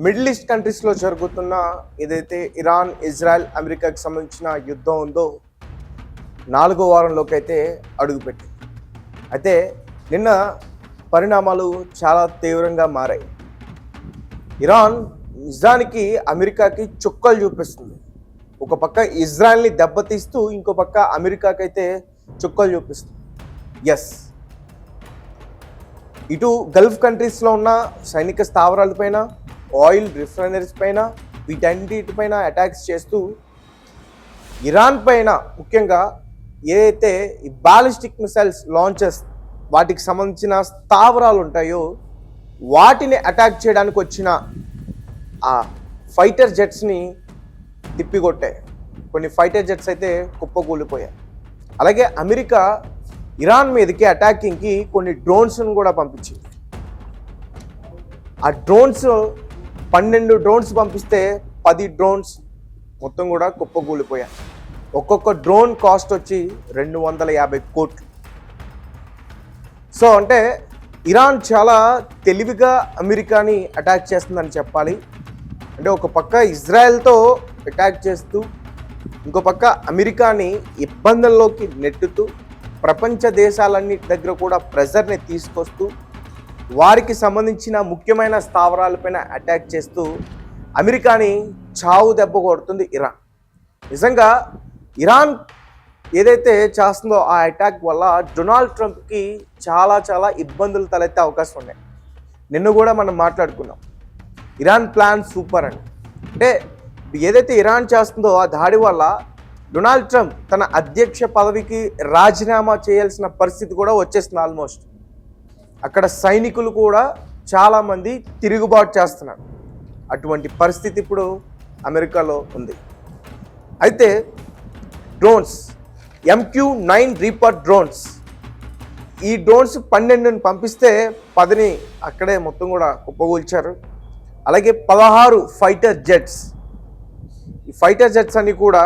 Middle east కంట్రీస్లో జరుగుతున్న ఏదైతే ఇరాన్ ఇజ్రాయెల్ అమెరికాకి సంబంధించిన యుద్ధం ఉందో 4వ వారంలోకి అయితే అడుగుపెట్టింది. అయితే నిన్న పరిణామాలు చాలా తీవ్రంగా మారాయి. ఇరాన్ నిజానికి అమెరికాకి చుక్కలు చూపిస్తుంది. ఒక పక్క ఇజ్రాయెల్ని దెబ్బతీస్తూ ఇంకో పక్క అమెరికాకైతే చుక్కలు చూపిస్తుంది. ఎస్, ఇటు గల్ఫ్ కంట్రీస్లో ఉన్న సైనిక స్థావరాలపైన, ఆయిల్ రిఫైనరీస్ పైన, వీటన్నిటిపైన అటాక్స్ చేస్తూ ఇరాన్ పైన ముఖ్యంగా ఏదైతే ఈ బాలిస్టిక్ మిసైల్స్ లాంచెస్ వాటికి సంబంధించిన స్థావరాలు ఉంటాయో వాటిని అటాక్ చేయడానికి వచ్చిన ఆ ఫైటర్ జెట్స్ని తిప్పికొట్టాయి. కొన్ని ఫైటర్ జెట్స్ అయితే కుప్పకూలిపోయాయి. అలాగే అమెరికా ఇరాన్ మీదకి అటాకింగ్కి కొన్ని డ్రోన్స్ను కూడా పంపించింది. ఆ డ్రోన్స్ 12 డ్రోన్స్ పంపిస్తే 10 డ్రోన్స్ మొత్తం కూడా కుప్పకూలిపోయాయి. ఒక్కొక్క డ్రోన్ కాస్ట్ వచ్చి 250 కోట్లు. సో అంటే ఇరాన్ చాలా తెలివిగా అమెరికాని అటాక్ చేస్తుందని చెప్పాలి. అంటే ఒక పక్క ఇజ్రాయెల్తో అటాక్ చేస్తూ ఇంకో పక్క అమెరికాని ఇబ్బందుల్లోకి నెట్టుతూ ప్రపంచ దేశాలన్నిటి దగ్గర కూడా ప్రెజర్ని తీసుకొస్తూ వారికి సంబంధించిన ముఖ్యమైన స్థావరాలపైన అటాక్ చేస్తూ అమెరికాని చావు దెబ్బ కొడుతుంది ఇరాన్. నిజంగా ఇరాన్ ఏదైతే చేస్తుందో ఆ అటాక్ వల్ల డొనాల్డ్ ట్రంప్కి చాలా ఇబ్బందులు తలెత్తే అవకాశం ఉన్నాయి. నిన్న కూడా మనం మాట్లాడుకున్నాం, ఇరాన్ ప్లాన్ సూపర్ అని. అంటే ఏదైతే ఇరాన్ చేస్తుందో ఆ దాడి వల్ల డొనాల్డ్ ట్రంప్ తన అధ్యక్ష పదవికి రాజీనామా చేయాల్సిన పరిస్థితి కూడా వచ్చేస్తుంది. ఆల్మోస్ట్ అక్కడ సైనికులు కూడా చాలామంది తిరుగుబాటు చేస్తున్నారు. అటువంటి పరిస్థితి ఇప్పుడు అమెరికాలో ఉంది. అయితే డ్రోన్స్ MQ-9 రీపర్ డ్రోన్స్, ఈ డ్రోన్స్ 12ని పంపిస్తే 10ని అక్కడే మొత్తం కూడా కుప్పగూల్చారు. అలాగే 16 ఫైటర్ జెట్స్, ఈ ఫైటర్ జెట్స్ అన్ని కూడా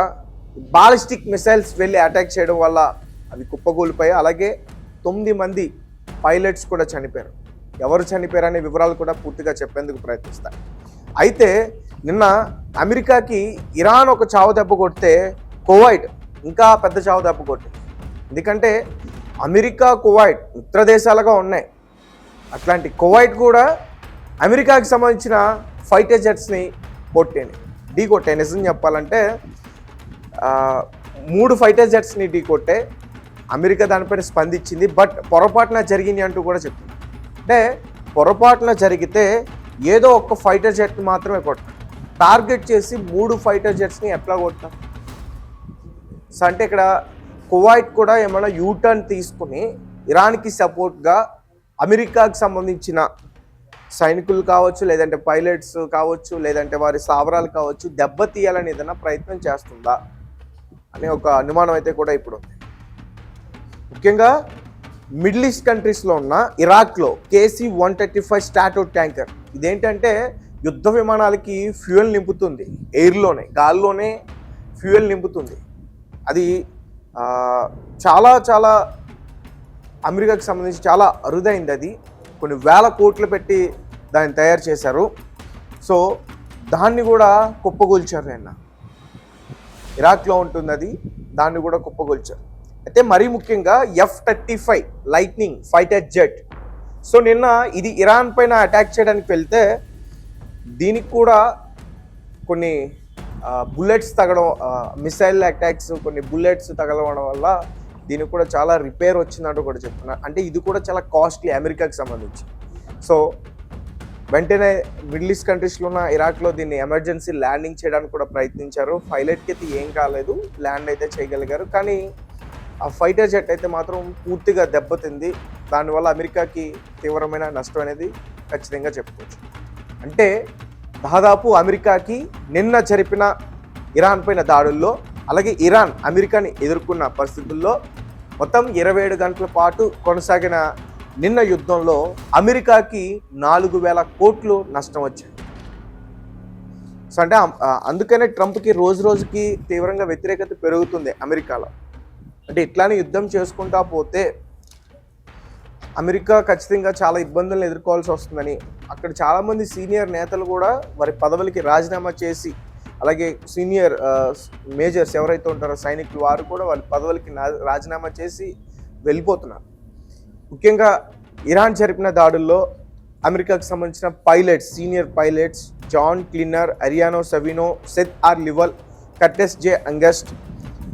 బాలిస్టిక్ మిసైల్స్ వెళ్ళి అటాక్ చేయడం వల్ల అవి కుప్పగూలిపోయాయి. అలాగే 9 మంది పైలట్స్ కూడా చనిపోయారు. ఎవరు చనిపోయారనే వివరాలు కూడా పూర్తిగా చెప్పేందుకు ప్రయత్నిస్తాను. అయితే నిన్న అమెరికాకి ఇరాన్ ఒక చావు దెబ్బ కొడితే కువైట్ ఇంకా పెద్ద చావు దెబ్బ కొట్టింది. ఎందుకంటే అమెరికా కువైట్ మిత్ర దేశాలుగా ఉన్నాయి. అట్లాంటి కువైట్ కూడా అమెరికాకి సంబంధించిన ఫైటర్ జెట్స్ని ఢీ కొట్టాయి. నిజం చెప్పాలంటే 3 ఫైటర్ జెట్స్ని ఢీ కొట్టే అమెరికా దానిపైన స్పందించింది. బట్ పొరపాటున జరిగింది అంటూ కూడా చెప్తుంది. అంటే పొరపాటున జరిగితే ఏదో ఒక్క ఫైటర్ జెట్ మాత్రమే కొట్టాం, టార్గెట్ చేసి 3 ఫైటర్ జెట్స్ని ఎట్లా కొట్టాం? సో అంటే ఇక్కడ కువైట్ కూడా ఏమైనా యూటర్న్ తీసుకుని ఇరాన్కి సపోర్ట్గా అమెరికాకి సంబంధించిన సైనికులు కావచ్చు, లేదంటే పైలట్స్ కావచ్చు, లేదంటే వారి స్థావరాలు కావచ్చు, దెబ్బతీయాలని ఏదైనా ప్రయత్నం చేస్తుందా అనే ఒక అనుమానం అయితే కూడా ఇప్పుడు ఉంది. ముఖ్యంగా మిడిల్ ఈస్ట్ కంట్రీస్లో ఉన్న ఇరాక్లో KC-135 స్టాటో ట్యాంకర్, ఇదేంటంటే యుద్ధ విమానాలకి ఫ్యూయల్ నింపుతుంది. ఎయిర్లోనే, గాల్లోనే ఫ్యూయల్ నింపుతుంది. అది చాలా అమెరికాకి సంబంధించి చాలా అరుదైంది. అది కొన్ని వేల కోట్లు పెట్టి దాన్ని తయారు చేశారు. సో దాన్ని కూడా కుప్పగొల్చారు. నిన్న ఇరాక్లో ఉంటుంది అది, దాన్ని కూడా కుప్పగొల్చారు. అయితే మరీ ముఖ్యంగా F-35 lightning fighter jet. So నిన్న ఇది ఇరాన్ పైన అటాక్ చేయడానికి వెళ్తే దీనికి కూడా కొన్ని బుల్లెట్స్ తగలడం, మిసైల్ అటాక్స్, కొన్ని బుల్లెట్స్ తగలవడం వల్ల దీనికి కూడా చాలా రిపేర్ వచ్చిందంటూ కూడా చెప్తున్నారు. అంటే ఇది కూడా చాలా కాస్ట్లీ అమెరికాకి సంబంధించి. సో వెంటనే మిడిల్ ఈస్ట్ కంట్రీస్లో ఉన్న ఇరాక్లో దీన్ని ఎమర్జెన్సీ ల్యాండింగ్ చేయడానికి కూడా ప్రయత్నించారు. పైలట్కి అయితే ఏం కాలేదు, ల్యాండ్ అయితే చేయగలిగారు. కానీ ఆ ఫైటర్ జెట్ అయితే మాత్రం పూర్తిగా దెబ్బతింది. దానివల్ల అమెరికాకి తీవ్రమైన నష్టం అనేది ఖచ్చితంగా చెప్పుకోవచ్చు. అంటే దాదాపు అమెరికాకి నిన్న జరిపిన ఇరాన్ పైన దాడుల్లో, అలాగే ఇరాన్ అమెరికాని ఎదుర్కొన్న పరిస్థితుల్లో మొత్తం 27 గంటల పాటు కొనసాగిన నిన్న యుద్ధంలో అమెరికాకి 4,000 కోట్లు నష్టం వచ్చింది. సో అంటే అందుకనే ట్రంప్కి రోజుకి తీవ్రంగా వ్యతిరేకత పెరుగుతుంది అమెరికాలో. అంటే ఇట్లానే యుద్ధం చేసుకుంటా పోతే అమెరికా ఖచ్చితంగా చాలా ఇబ్బందులను ఎదుర్కోవాల్సి వస్తుందని, అక్కడ చాలామంది సీనియర్ నేతలు కూడా వారి పదవులకి రాజీనామా చేసి, అలాగే సీనియర్ మేజర్స్ ఎవరైతే ఉంటారో సైనికులు వారు కూడా వాళ్ళ పదవులకి రాజీనామా చేసి వెళ్ళిపోతున్నారు. ముఖ్యంగా ఇరాన్ జరిపిన దాడుల్లో అమెరికాకు సంబంధించిన pilots, senior pilots John Kliner, Ariano Savino, Seth R Lival, Curtis J Angst,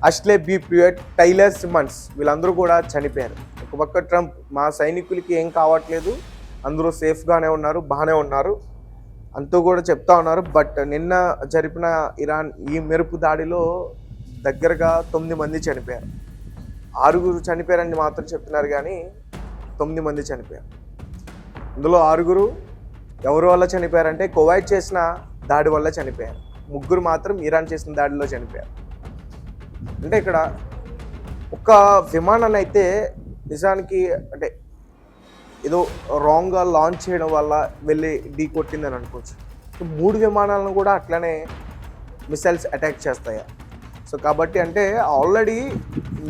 Ashley B Pruitt, Tyler Simmons వీళ్ళందరూ కూడా చనిపోయారు. ఒక పక్క ట్రంప్ మా సైనికులకి ఏం కావట్లేదు, అందరూ సేఫ్గానే ఉన్నారు, బాగానే ఉన్నారు అంటూ కూడా చెప్తా ఉన్నారు. బట్ నిన్న జరిపిన ఇరాన్ ఈ మెరుపు దాడిలో దగ్గరగా 9 మంది చనిపోయారు. 6 చనిపోయారని మాత్రం చెప్తున్నారు కానీ 9 మంది చనిపోయారు. ఇందులో 6 ఎవరి వల్ల చనిపోయారంటే కువైట్ చేసిన దాడి వల్ల చనిపోయారు. 3 మాత్రం ఇరాన్ చేసిన దాడిలో చనిపోయారు. అంటే ఇక్కడ ఒక విమానాన్ని అయితే నిజానికి అంటే ఏదో రాంగ్గా లాంచ్ చేయడం వల్ల వెళ్ళి ఢీ కొట్టిందని అనుకోవచ్చు. 3 విమానాలను కూడా అట్లనే మిసైల్స్ అటాక్ చేస్తాయా? సో కాబట్టి అంటే ఆల్రెడీ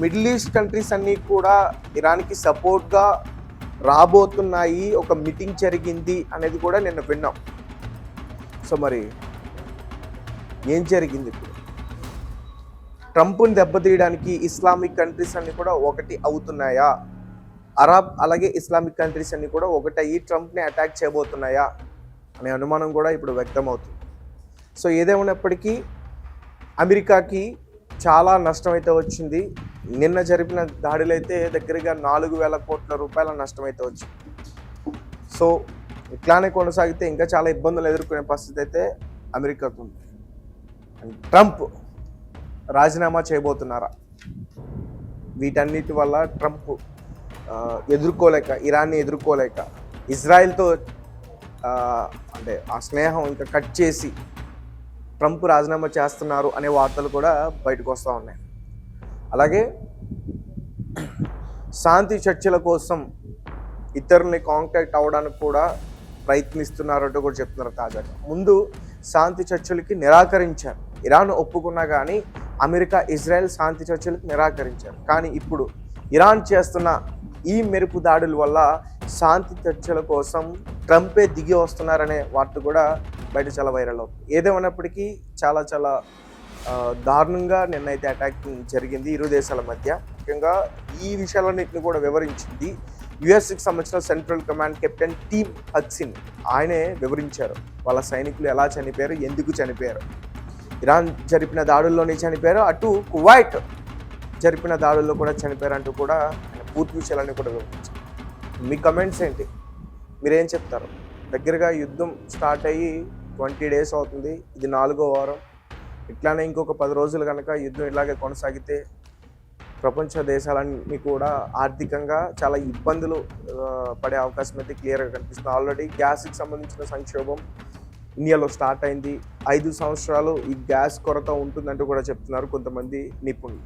మిడిల్ ఈస్ట్ కంట్రీస్ అన్నీ కూడా ఇరాన్కి సపోర్ట్గా రాబోతున్నాయి, ఒక మీటింగ్ జరిగింది అనేది కూడా నిన్న విన్నాం. సో మరి ఏం జరిగింది ఇప్పుడు? ట్రంప్ని దెబ్బతీయడానికి ఇస్లామిక్ కంట్రీస్ అన్నీ కూడా ఒకటి అవుతున్నాయా? అరబ్ అలాగే ఇస్లామిక్ కంట్రీస్ అన్నీ కూడా ఒకటయ్యి ట్రంప్ని అటాక్ చేయబోతున్నాయా అనే అనుమానం కూడా ఇప్పుడు వ్యక్తమవుతుంది. సో ఏదేమైనప్పటికీ అమెరికాకి చాలా నష్టం అయితే వచ్చింది. నిన్న జరిపిన దాడిలో అయితే దగ్గరగా 4,000 కోట్ల రూపాయల నష్టం అయితే వచ్చింది. సో ఇట్లానే కొనసాగితే ఇంకా చాలా ఇబ్బందులు ఎదుర్కొనే పరిస్థితి అయితే అమెరికాకు ఉంది. ట్రంప్ రాజీనామా చేయబోతున్నారా? వీటన్నిటి వల్ల ట్రంప్ ఎదుర్కోలేక, ఇరాన్ని ఎదుర్కోలేక, ఇజ్రాయెల్తో అంటే ఆ స్నేహం ఇంకా కట్ చేసి ట్రంప్ రాజీనామా చేస్తున్నారు అనే వార్తలు కూడా బయటకు వస్తూ ఉన్నాయి. అలాగే శాంతి చర్చల కోసం ఇతరుల్ని కాంటాక్ట్ అవ్వడానికి కూడా ప్రయత్నిస్తున్నారంటూ కూడా చెప్తున్నారు. తాజాగా ముందు శాంతి చర్చలకి నిరాకరించారు. ఇరాన్ ఒప్పుకున్నా కానీ అమెరికా, ఇజ్రాయెల్ శాంతి చర్చలకు నిరాకరించారు. కానీ ఇప్పుడు ఇరాన్ చేస్తున్న ఈ మెరుపు దాడుల వల్ల శాంతి చర్చల కోసం ట్రంపే దిగి వస్తున్నారనే వార్త కూడా బయట చాలా వైరల్ అవుతుంది. ఏదేమైనప్పటికీ చాలా చాలా దారుణంగా నిన్నైతే అటాక్ జరిగింది ఇరు దేశాల మధ్య. ముఖ్యంగా ఈ విషయాలన్నింటినీ కూడా వివరించింది యుఎస్కి సంబంధించిన సెంట్రల్ కమాండ్ కెప్టెన్ టీమ్ హక్సిన్. ఆయనే వివరించారు వాళ్ళ సైనికులు ఎలా చనిపోయారు, ఎందుకు చనిపోయారు. ఇరాన్ జరిపిన దాడుల్లోనే చనిపోయారు, అటు కువైట్ జరిపిన దాడుల్లో కూడా చనిపోయారు అంటూ కూడా పూర్తి విషయాలన్నీ కూడా వివరించారు. మీ కమెంట్స్ ఏంటి? మీరేం చెప్తారు? దగ్గరగా యుద్ధం స్టార్ట్ అయ్యి 20 days అవుతుంది. ఇది 4వ వారం. ఇట్లానే ఇంకొక 10 రోజులు కనుక యుద్ధం ఇలాగే కొనసాగితే ప్రపంచ దేశాలన్నీ కూడా ఆర్థికంగా చాలా ఇబ్బందులు పడే అవకాశం అయితే క్లియర్గా కనిపిస్తుంది. ఆల్రెడీ గ్యాస్కి సంబంధించిన సంక్షోభం ఇండియాలో స్టార్ట్ అయింది. 5 సంవత్సరాలు ఈ గ్యాస్ కొరత ఉంటుందంటూ కూడా చెప్తున్నారు కొంతమంది నిపుణులు.